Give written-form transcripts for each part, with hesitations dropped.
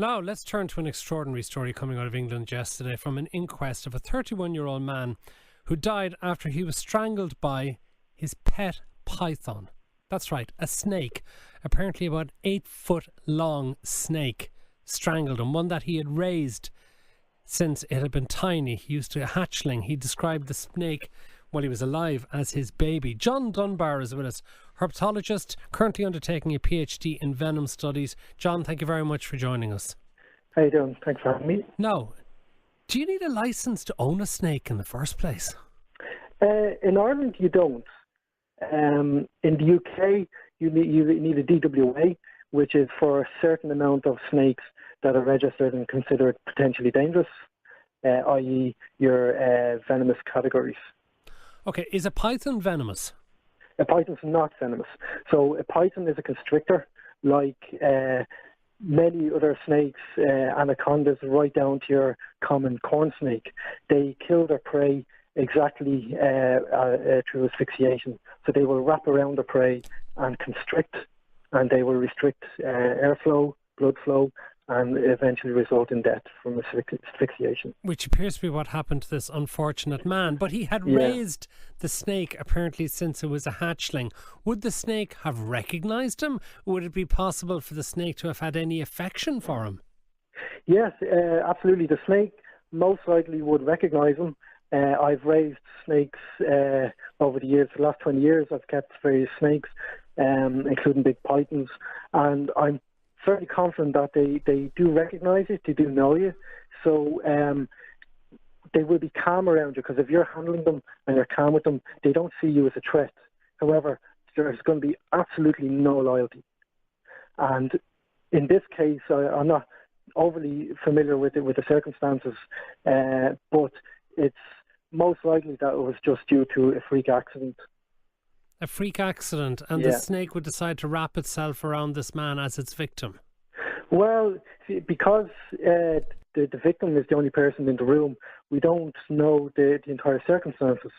Now, let's turn to an extraordinary story coming out of England yesterday from an inquest of a 31-year-old man who died after he was strangled by his pet python. That's right, a snake, apparently about 8 foot long snake, strangled him, one that he had raised since it had been tiny. He used to hatchling. He described the snake while he was alive as his baby. John Dunbar is with us, herpetologist, currently undertaking a PhD in venom studies. John, thank you very much for joining us. How you doing? Thanks for having me. Now, do you need a licence to own a snake in the first place? In Ireland, you don't. In the UK, you need a DWA, which is for a certain amount of snakes that are registered and considered potentially dangerous, i.e. your venomous categories. Okay, is a python venomous? A python's not venomous. So a python is a constrictor, like many other snakes, anacondas, right down to your common corn snake. They kill their prey exactly through asphyxiation. So they will wrap around the prey and constrict, and they will restrict airflow, blood flow, and eventually result in death from asphyxiation. Which appears to be what happened to this unfortunate man. But he had raised the snake apparently since it was a hatchling. Would the snake have recognised him? Would it be possible for the snake to have had any affection for him? Yes, absolutely. The snake most likely would recognise him. I've raised snakes over the years. For the last 20 years, I've kept various snakes, including big pythons, and I'm fairly confident that they do recognise it, they do know you, so they will be calm around you, because if you're handling them and you're calm with them, they don't see you as a threat. However, there's going to be absolutely no loyalty. And in this case, I'm not overly familiar with the circumstances, but it's most likely that it was just due to a freak accident. A freak accident, and the snake would decide to wrap itself around this man as its victim? Well, because the victim is the only person in the room, we don't know the entire circumstances.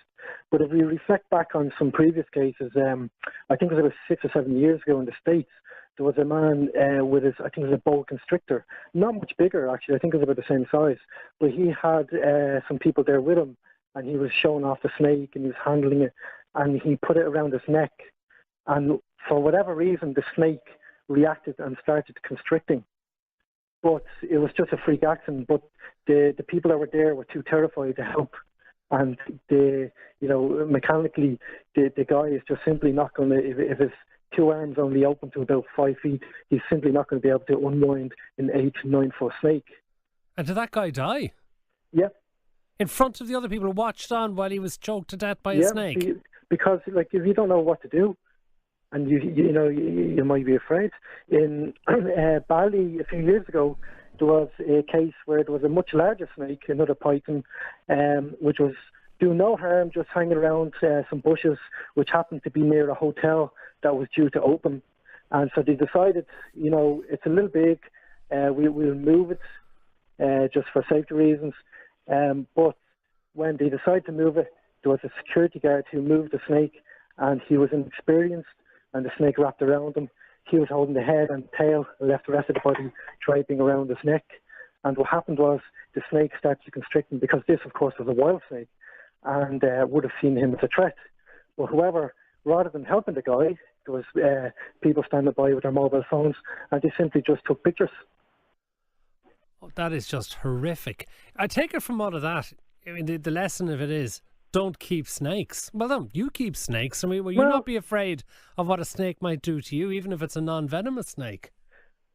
But if we reflect back on some previous cases, I think it was about 6 or 7 years ago in the States, there was a man with his, I think it was a boa constrictor, not much bigger actually, I think it was about the same size, but he had some people there with him, and he was showing off the snake and he was handling it, and he put it around his neck, and for whatever reason the snake reacted and started constricting. But it was just a freak accident, but the people that were there were too terrified to help, and mechanically the guy is just simply not going to, if his two arms only open to about 5 feet, he's simply not going to be able to unwind an 8 to 9 foot snake. And did that guy die? Yeah. In front of the other people who watched on while he was choked to death by a snake? Because if you don't know what to do, and you might be afraid. In Bali a few years ago, there was a case where there was a much larger snake, another python, which was doing no harm, just hanging around some bushes, which happened to be near a hotel that was due to open. And so they decided, it's a little big, we'll move it just for safety reasons. But when they decided to move it, there was a security guard who moved the snake, and he was inexperienced, and the snake wrapped around him. He was holding the head and tail, and left the rest of the body draping around his neck. And what happened was the snake started constricting, because this, of course, was a wild snake, and would have seen him as a threat. But however, rather than helping the guy, there was people standing by with their mobile phones, and they simply just took pictures. Oh, that is just horrific. I take it from all of that, I mean, the lesson of it is, don't keep snakes. Well, don't you keep snakes. I mean, will you not be afraid of what a snake might do to you, even if it's a non-venomous snake?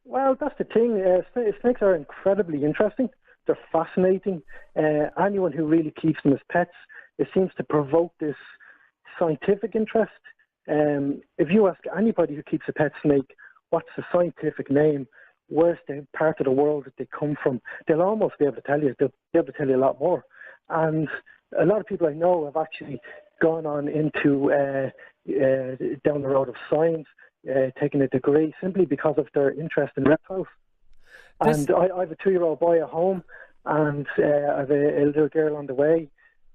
Well, that's the thing. Snakes are incredibly interesting. They're fascinating. Anyone who really keeps them as pets, it seems to provoke this scientific interest. If you ask anybody who keeps a pet snake, what's the scientific name, where's the part of the world that they come from, they'll almost be able to tell you. They'll be able to tell you a lot more. And a lot of people I know have actually gone on into down the road of science, taking a degree simply because of their interest in reptiles. And I have a 2-year-old boy at home, and I have a little girl on the way.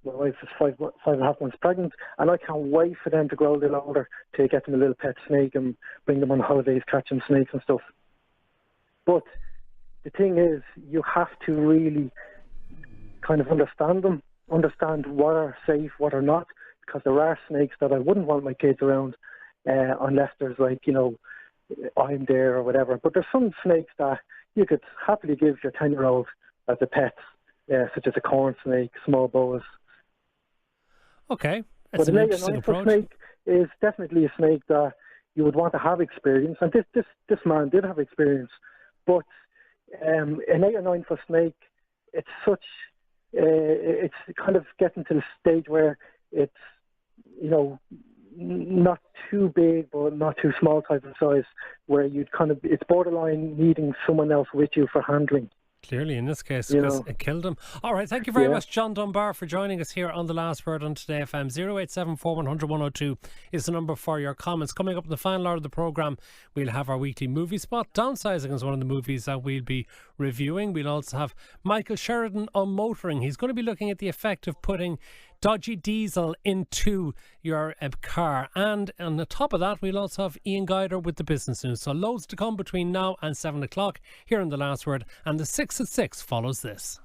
My wife is 5.5 months pregnant, and I can't wait for them to grow a little older to get them a little pet snake and bring them on holidays, catching snakes and stuff. But the thing is, you have to really kind of understand them, understand what are safe, what are not, because there are snakes that I wouldn't want my kids around unless there's like, I'm there or whatever. But there's some snakes that you could happily give your 10-year-old as a pet, such as a corn snake, small boas. Okay, that's But an an interesting 8 or 9 approach. foot snake is definitely a snake that you would want to have experience. And this man did have experience. But an 8 or 9 foot snake, it's such, it's kind of getting to the stage where it's, not too big but not too small type of size, where it's borderline needing someone else with you for handling. Clearly, in this case, because it killed him. All right, thank you very much, John Dunbar, for joining us here on The Last Word on Today FM. 0874100 is the number for your comments. Coming up in the final hour of the programme, we'll have our weekly movie spot. Downsizing is one of the movies that we'll be reviewing. We'll also have Michael Sheridan on motoring. He's going to be looking at the effect of putting dodgy diesel into your car. And on the top of that, we'll also have Ian Guider with the business news. So loads to come between now and 7 o'clock here in The Last Word. And the 6 at 6 follows this.